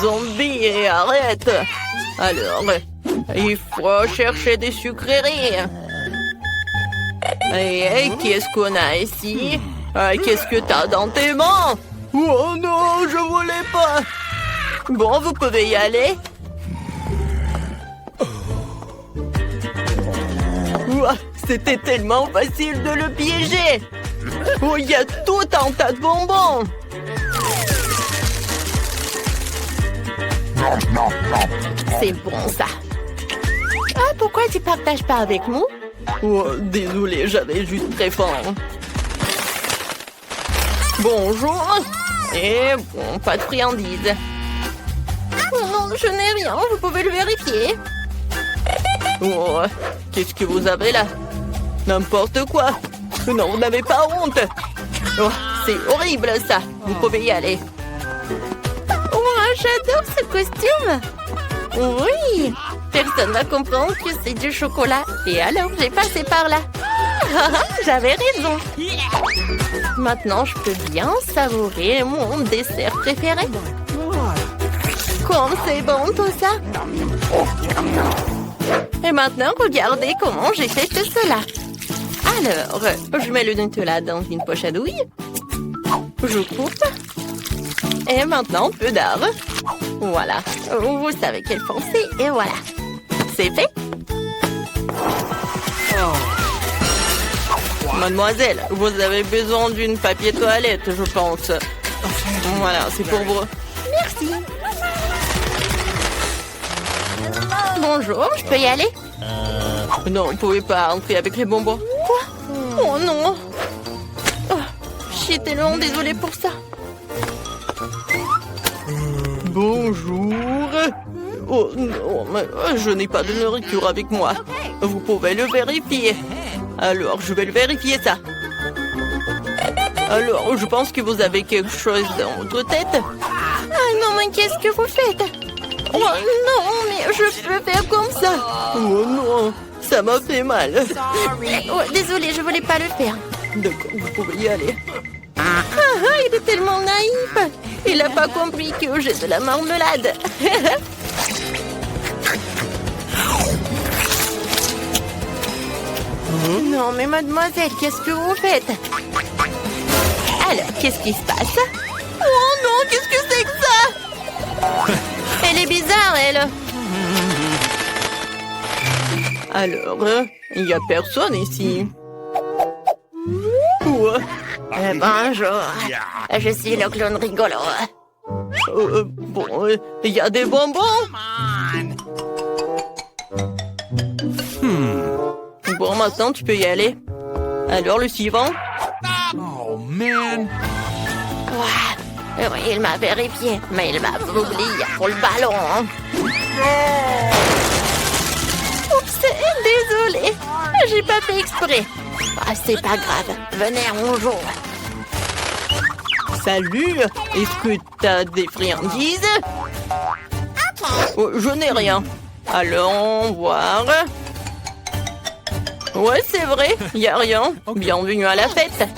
Zombie, arrête. Alors, il faut chercher des sucreries. Et qu'est-ce qu'on a ici? Qu'est-ce que t'as dans tes mains? Oh non, je voulais pas. Bon, vous pouvez y aller. Ouah, c'était tellement facile de le piéger. Oh, il y a tout un tas de bonbons. C'est bon, ça. Ah, pourquoi tu partages pas avec nous? Oh, désolé, j'avais juste très faim. Bonjour. Et bon, pas de friandises. Oh non, je n'ai rien, vous pouvez le vérifier. Oh, qu'est-ce que vous avez là? N'importe quoi. Non, vous n'avez pas honte. Oh, c'est horrible, ça. Vous pouvez y aller. Oh, j'adore ce costume. Oui. Personne va comprendre que c'est du chocolat. Et alors, j'ai passé par là. J'avais raison. Maintenant, je peux bien savourer mon dessert préféré. Comme c'est bon tout ça. Et maintenant, regardez comment j'ai fait tout cela. Alors, je mets le Nutella dans une poche à douille. Je coupe. Et maintenant, peu d'art. Voilà. Vous savez quelle forme c'est. Et voilà. C'est fait. Mademoiselle, vous avez besoin d'une papier toilette, je pense. Voilà, c'est pour vous. Merci. Bonjour, je peux y aller? Non, vous ne pouvez pas entrer avec les bonbons. Quoi? Oh non. Oh, j'étais long, désolée pour ça. Bonjour. Oh non, mais je n'ai pas de nourriture avec moi. Vous pouvez le vérifier. Alors, je vais le vérifier, ça. Alors, je pense que vous avez quelque chose dans votre tête. Ah non, mais qu'est-ce que vous faites? Oh non, mais je peux faire comme ça. Oh non, ça m'a fait mal. Oh, désolée, je voulais pas le faire. D'accord, vous pouvez y aller. Il est tellement naïf. Il n'a pas compris que j'ai de la marmelade. Non, mais mademoiselle, qu'est-ce que vous faites? Alors, qu'est-ce qui se passe? Oh non, qu'est-ce que c'est que ça? Elle est bizarre, elle. Alors, il n'y a personne ici. Ouais. Bonjour, je suis le clown rigolo. Bon, il y a des bonbons. Bon, maintenant, tu peux y aller. Alors, le suivant? Oh, man. Ouais. Oui, il m'a vérifié, mais il m'a oublié pour le ballon. Oups, désolée. J'ai pas fait exprès. Ah, c'est pas grave. Venez, on joue. Salut. Est-ce que t'as des friandises? Oh, je n'ai rien. Allons voir. Ouais, c'est vrai. Il n'y a rien. Bienvenue à la fête.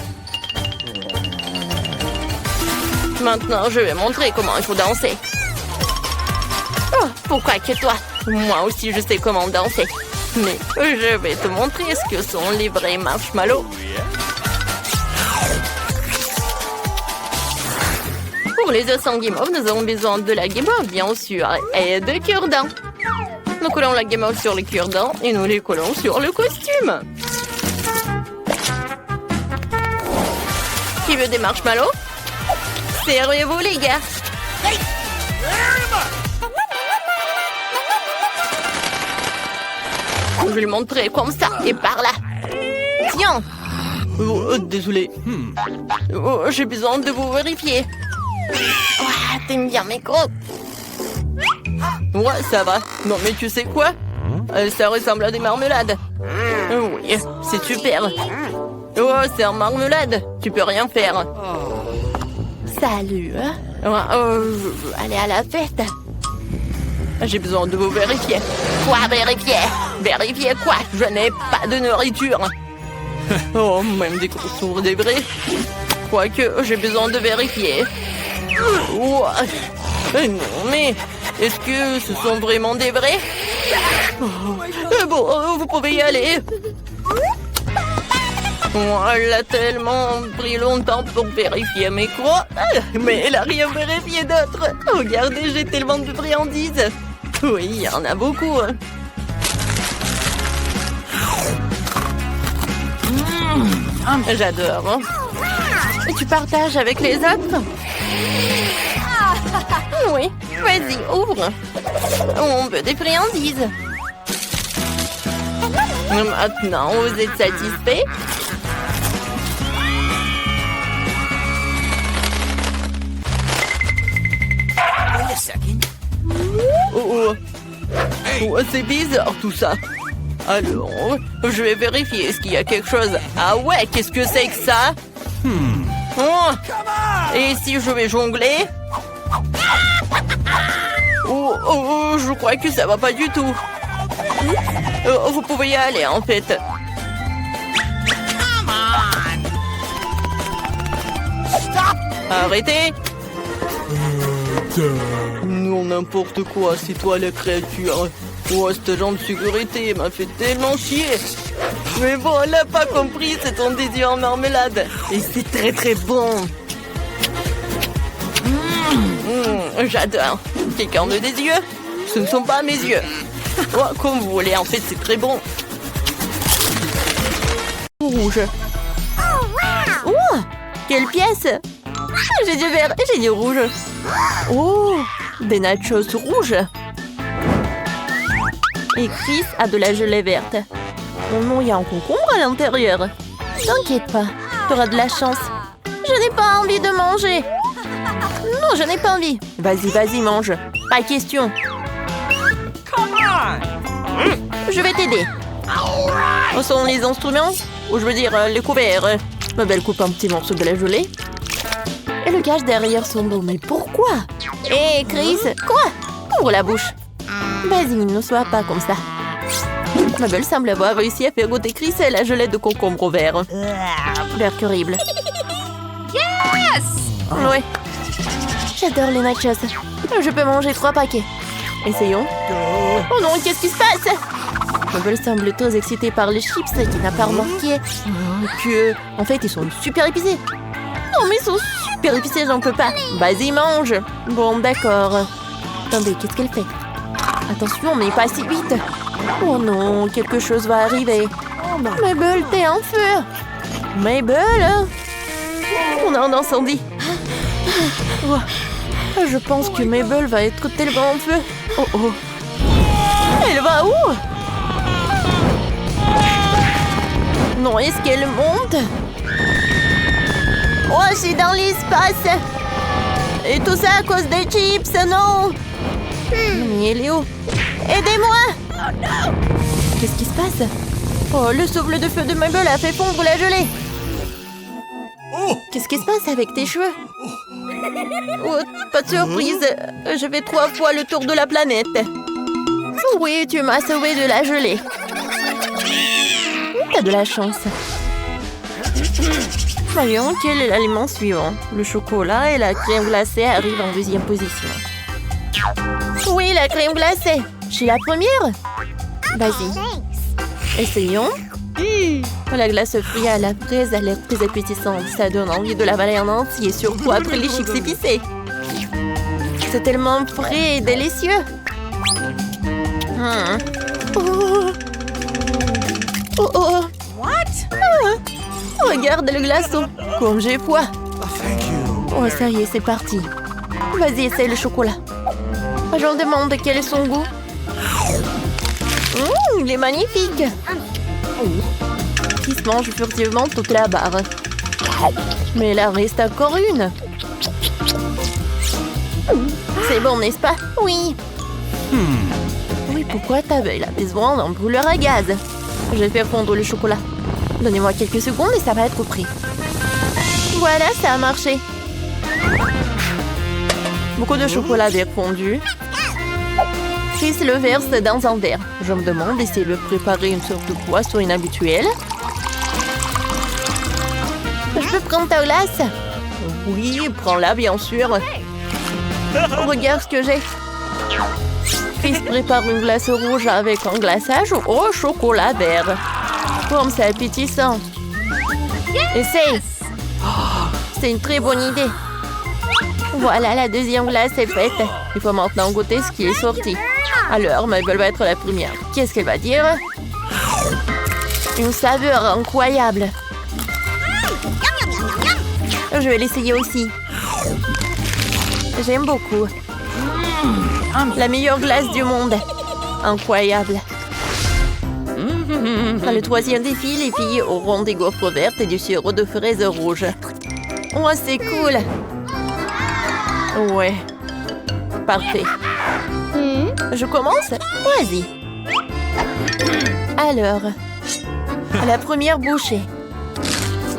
Maintenant, je vais montrer comment il faut danser. Oh, pourquoi que toi? Moi aussi, je sais comment danser. Mais je vais te montrer ce que sont les vrais marshmallows. Pour les œufs sans guimauve, nous avons besoin de la guimauve, bien sûr, et de cure-dents. Nous collons la guimauve sur les cure-dents et nous les collons sur le costume. Qui veut des marshmallows? Servez-vous, les gars. Je vais le montrer comme ça et par là. Tiens. Oh, désolé. Oh, j'ai besoin de vous vérifier. Ouais, t'aimes bien mes crocs. Ouais, ça va. Non, mais tu sais quoi? Ça ressemble à des marmelades. Oui, c'est super. Oh, c'est en marmelade. Tu peux rien faire. Salut. Ouais, Je veux aller à la fête. j'ai besoin de vous vérifier. Quoi, vérifier? Vérifier quoi? Je n'ai pas de nourriture. Oh, même des courses des vrais. Quoique, j'ai besoin de vérifier. Ouah. Non, mais est-ce que ce sont vraiment des vrais? Bon, vous pouvez y aller. Elle a tellement pris longtemps pour vérifier mes croix. Mais elle a rien vérifié d'autre. Regardez, j'ai tellement de friandises. Oui, il y en a beaucoup. J'adore. Et tu partages avec les autres? Oui, vas-y, ouvre. On veut des friandises. Maintenant, vous êtes satisfait? Oh, c'est bizarre tout ça. Alors, je vais vérifier. Est-ce qu'il y a quelque chose? Ah ouais, qu'est-ce que c'est que ça? Oh. Et si je vais jongler? Oh, je crois que ça va pas du tout. Vous pouvez y aller en fait. Arrêtez. Non, n'importe quoi, c'est toi la créature. Oh, cet agent de sécurité m'a fait tellement chier. Mais bon, elle n'a pas compris, c'est ton désir en marmelade. Et c'est très très bon. J'adore. Quelqu'un de des yeux? Ce ne sont pas mes yeux. Oh, comme vous voulez, en fait, c'est très bon. Rouge. Oh, quelle pièce! J'ai du vert et j'ai du rouge. Oh, des nachos rouges. Et Chris a de la gelée verte. Oh non, il y a un concombre à l'intérieur. T'inquiète pas, t'auras de la chance. Je n'ai pas envie de manger. Non, je n'ai pas envie. Vas-y, vas-y, mange. Pas question. Je vais t'aider. Où sont les instruments? Ou je veux dire, les couverts. Ma belle coupe un petit morceau de la gelée. Et le cache derrière son dos. Mais pourquoi? Hé, Chris, quoi? Ouvre la bouche. Vas-y, ne sois pas comme ça. Ma belle semble avoir réussi à faire goûter Chris la gelée de concombre au vert. L'air horrible. Yes! Ouais. J'adore les nachos. Je peux manger 3 paquets. Essayons. Oh non, qu'est-ce qui se passe? Ma belle semble très excitée par les chips qui n'a pas remarqué. En fait, ils sont super épicés. Non, mais ils sont super épicés, j'en peux pas. Vas-y, mange. Bon, d'accord. Attendez, qu'est-ce qu'elle fait? Attention, mais pas si vite. Oh non, quelque chose va arriver. Mabel, t'es en feu. Mabel, on a un incendie. Oh, je pense que Mabel va être tellement en feu. Oh oh. Elle va où? Non, est-ce qu'elle monte? Oh, c'est dans l'espace. Et tout ça à cause des chips, non? Mais Léo, aidez-moi! Qu'est-ce qui se passe? Oh, le souffle de feu de Mabel a fait fondre la gelée. Qu'est-ce qui se passe avec tes cheveux? Oh, pas de surprise. Je fais 3 fois le tour de la planète. Oui, tu m'as sauvé de la gelée. T'as de la chance. Voyons, quel est l'aliment suivant? Le chocolat et la crème glacée arrivent en deuxième position. Oui, la crème glacée. Je suis la première. Vas-y. Essayons. La glace fruitée à la fraise a l'air très appétissante. Ça donne envie de l'avaler en entier, surtout après les chips épicés. C'est tellement frais et délicieux. Oh. Oh oh. Regarde le glaçon. Comme j'ai froid. Oh, ça y est, c'est parti. Vas-y, essaye le chocolat. Je me demande quel est son goût. Il est magnifique. Qui se mange furtivement toute la barre. Mais il en reste encore une. C'est bon, n'est-ce pas? Oui. Oui, pourquoi t'avais la besoin d'un brûleur à gaz? Je vais faire fondre le chocolat. Donnez-moi quelques secondes et ça va être pris. Voilà, ça a marché. Beaucoup de chocolat bien fondu. Chris le verse dans un verre. Je me demande si elle veut préparer une sorte de poisson inhabituelle. Je peux prendre ta glace? Oui, prends-la bien sûr. Regarde ce que j'ai. Chris prépare une glace rouge avec un glaçage au chocolat vert. Comme c'est appétissant. Essaye. C'est une très bonne idée. Voilà, la deuxième glace est faite. Il faut maintenant goûter ce qui est sorti. Alors, Mabel va être la première. Qu'est-ce qu'elle va dire? Une saveur incroyable. Je vais l'essayer aussi. J'aime beaucoup. La meilleure glace du monde. Incroyable. Dans le troisième défi, les filles auront des gaufres vertes et du sirop de fraises rouges. Oh, c'est cool. Ouais. Parfait. Je commence? Vas-y. Alors, la première bouchée.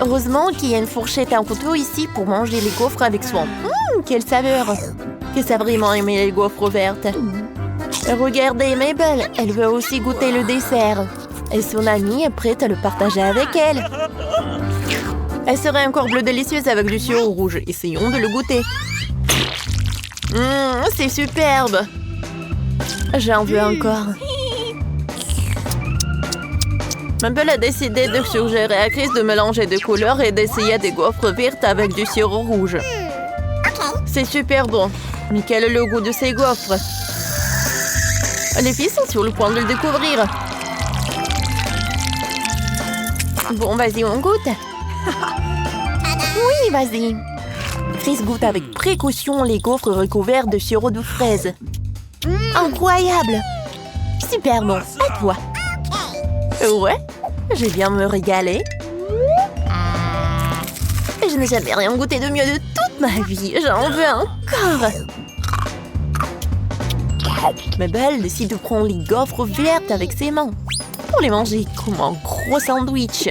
Heureusement qu'il y a une fourchette et un couteau ici pour manger les gaufres avec soin. Quelle saveur! Qu'elle a vraiment aimé les gaufres vertes. Regardez Mabel, elle veut aussi goûter le dessert. Et son amie est prête à le partager avec elle. Elle serait encore plus délicieuse avec du sirop rouge. Essayons de le goûter. C'est superbe! J'en veux encore. Mabel a décidé de suggérer à Chris de mélanger deux couleurs et d'essayer des gaufres vertes avec du sirop rouge. C'est super bon. Mais quel est le goût de ces gaufres? Les filles sont sur le point de le découvrir. Bon, vas-y, on goûte. Oui, vas-y. Chris goûte avec précaution les gaufres recouvertes de sirop de fraise. Incroyable! Super bon. À toi. Ouais, j'ai bien me régaler. Et je n'ai jamais rien goûté de mieux de toute ma vie. J'en veux encore. Mabel décide de prendre les gaufres vertes avec ses mains pour les manger comme un gros sandwich.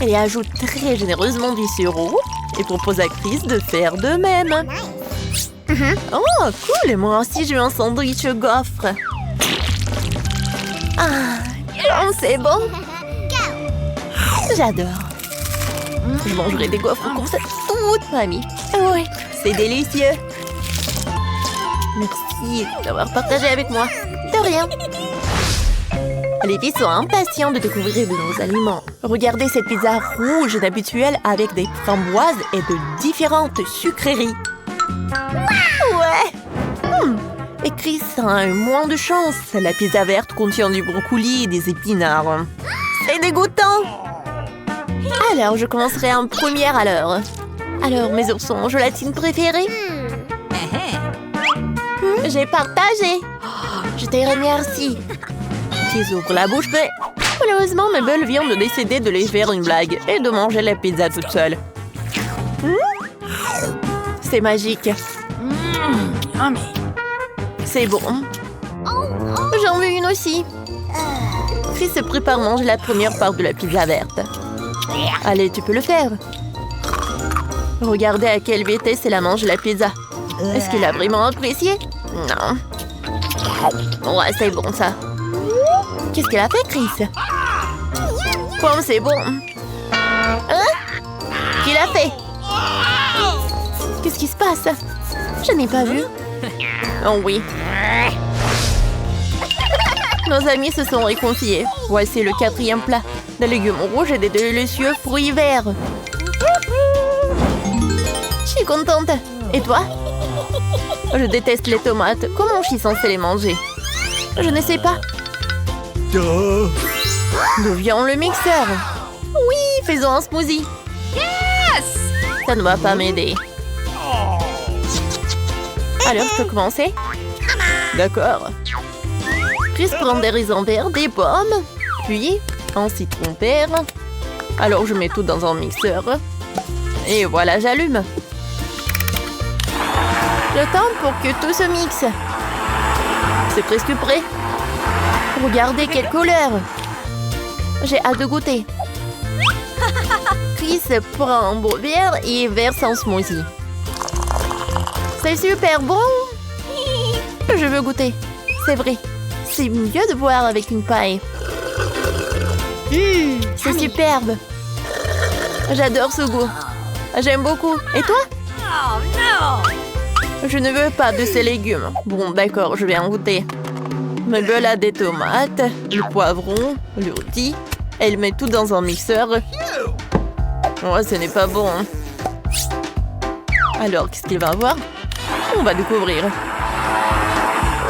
Elle y ajoute très généreusement du sirop et propose à Chris de faire de même. Oh, cool! Moi aussi, je veux un sandwich gaufre. Ah, c'est bon. J'adore. Je mangerai des gaufres comme ça toute ma vie. Oui, c'est délicieux. Merci d'avoir partagé avec moi. De rien. Les filles sont impatientes de découvrir de nouveaux aliments. Regardez cette pizza rouge inhabituelle avec des framboises et de différentes sucreries. Ouais. Et Chris a moins de chance. La pizza verte contient du brocoli et des épinards. C'est dégoûtant. Alors, je commencerai en première alors. Alors, mes oursons gelatine préférés? J'ai partagé. Je te remercie. Ils ouvrent la bouche, mais malheureusement, Mabel vient de décider de les faire une blague et de manger la pizza toute seule. C'est magique. C'est bon. J'en veux une aussi. Chris se prépare à manger la première part de la pizza verte. Allez, tu peux le faire. Regardez à quelle vitesse elle a mangé la pizza. Est-ce qu'il a vraiment apprécié? Non. Ouais, c'est bon ça. Qu'est-ce qu'elle a fait, Chris? Comme c'est bon. Hein? Qui l'a fait? Qu'est-ce qui se passe? Je n'ai pas vu. Oh oui. Nos amis se sont réconciliés. Voici le 4e plat. Des légumes rouges et des délicieux fruits verts. Je suis contente. Et toi? Je déteste les tomates. Comment je suis censée les manger? Je ne sais pas. D'où vient le mixeur? Oui, faisons un smoothie. Yes! Ça ne va pas m'aider. Alors, je peux commencer? D'accord. Chris prend des raisins verts, des pommes, puis un citron vert. Alors, je mets tout dans un mixeur. Et voilà, j'allume. Le temps pour que tout se mixe. C'est presque prêt. Regardez quelle couleur. J'ai hâte de goûter. Chris prend un beau verre et verse un smoothie. C'est super bon. Je veux goûter. C'est vrai. C'est mieux de boire avec une paille. C'est superbe. J'adore ce goût. J'aime beaucoup. Et toi? Je ne veux pas de ces légumes. Bon, d'accord, je vais en goûter. Mabel a des tomates, le poivron, le rôti. Elle met tout dans un mixeur. Oh, ce n'est pas bon. Alors, qu'est-ce qu'il va avoir? On va découvrir.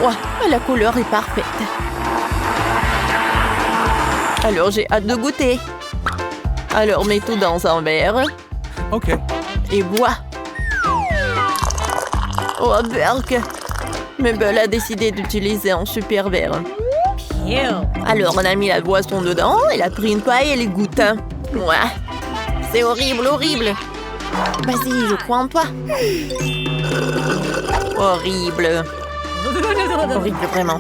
Oh, la couleur est parfaite. Alors, j'ai hâte de goûter. Alors, mets tout dans un verre. Okay. Et bois. Oh, Burke. Mabel a décidé d'utiliser un super verre. Alors, on a mis la boisson dedans, elle a pris une paille et les goûte. Ouais. C'est horrible, horrible. Vas-y, je crois en toi. Horrible. Horrible, vraiment.